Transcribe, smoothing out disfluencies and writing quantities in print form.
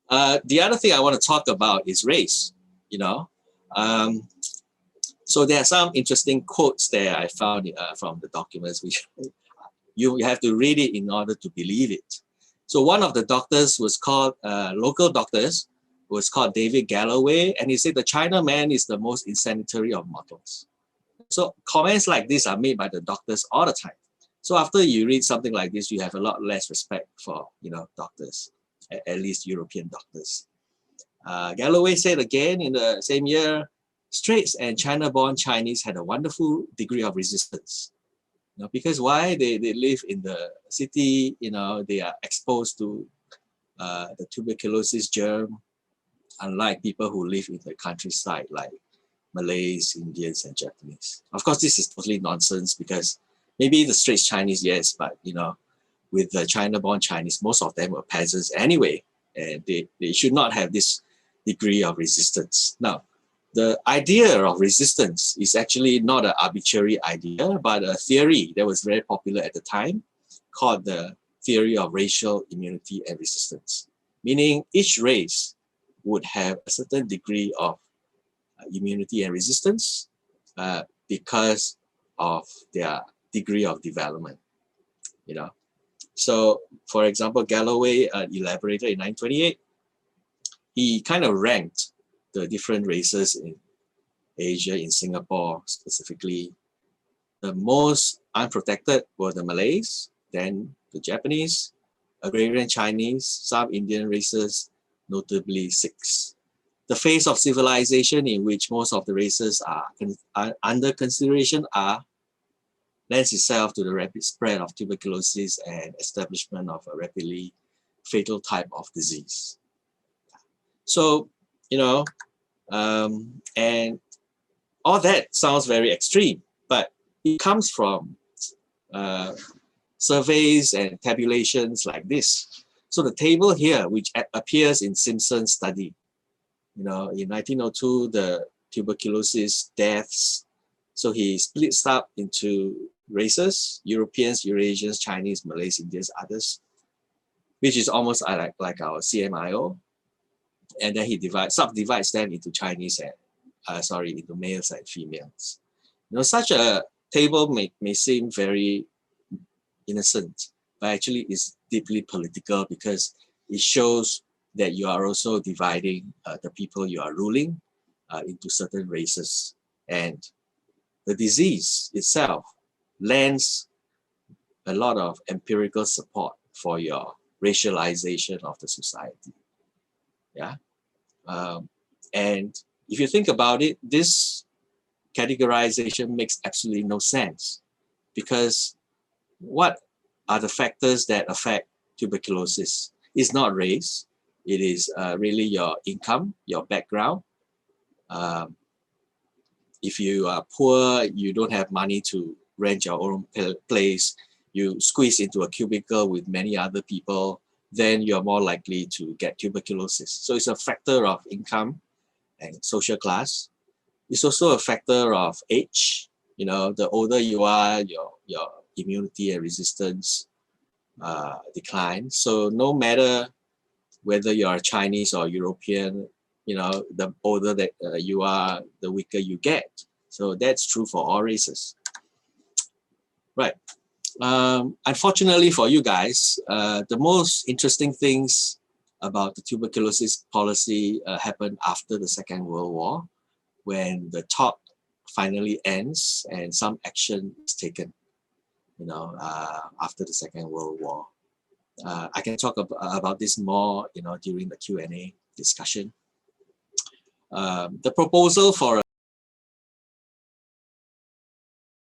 The other thing I want to talk about is race, you know. So there are some interesting quotes there I found from the documents, which you have to read it in order to believe it. So one of the doctors was called, local doctors, was called David Galloway, and he said the Chinaman is the most insanitary of mortals. So comments like this are made by the doctors all the time. So after you read something like this, you have a lot less respect for, doctors, at least European doctors. Galloway said again in the same year, Straits and China-born Chinese had a wonderful degree of resistance. Because why? They live in the city, they are exposed to the tuberculosis germ, unlike people who live in the countryside like Malays, Indians, and Japanese. Of course, this is totally nonsense because maybe the Straits Chinese, yes, but with the China-born Chinese, most of them were peasants anyway, and they should not have this degree of resistance. Now, the idea of resistance is actually not an arbitrary idea, but a theory that was very popular at the time called the theory of racial immunity and resistance, meaning each race would have a certain degree of immunity and resistance because of their degree of development, So, for example, Galloway elaborated in 1928, he kind of ranked the different races in Asia, in Singapore specifically. The most unprotected were the Malays, then the Japanese, Agrarian Chinese, some Indian races, notably Sikhs. The phase of civilization in which most of the races are under consideration lends itself to the rapid spread of tuberculosis and establishment of a rapidly fatal type of disease. So, and all that sounds very extreme, but it comes from surveys and tabulations like this. So the table here, which appears in Simpson's study, in 1902, the tuberculosis deaths. So he splits up into races: Europeans, Eurasians, Chinese, Malays, Indians, others, which is almost like our CMIO. And then he subdivides them into Chinese and into males and females. Such a table may seem very innocent, but actually it's deeply political because it shows that you are also dividing the people you are ruling into certain races. And the disease itself lends a lot of empirical support for your racialization of the society. Yeah. And if you think about it, this categorization makes absolutely no sense, because what are the factors that affect tuberculosis? It's not race. It is really your income, your background. If you are poor, you don't have money to rent your own place, you squeeze into a cubicle with many other people, then you're more likely to get tuberculosis. So it's a factor of income and social class. It's also a factor of age. The older you are, your immunity and resistance decline. So no matter whether you're Chinese or European, the older that you are, the weaker you get. So that's true for all races. Right. Unfortunately for you guys, the most interesting things about the tuberculosis policy happened after the Second World War, when the talk finally ends and some action is taken, after the Second World War. I can talk about this more, during the Q&A discussion. The proposal for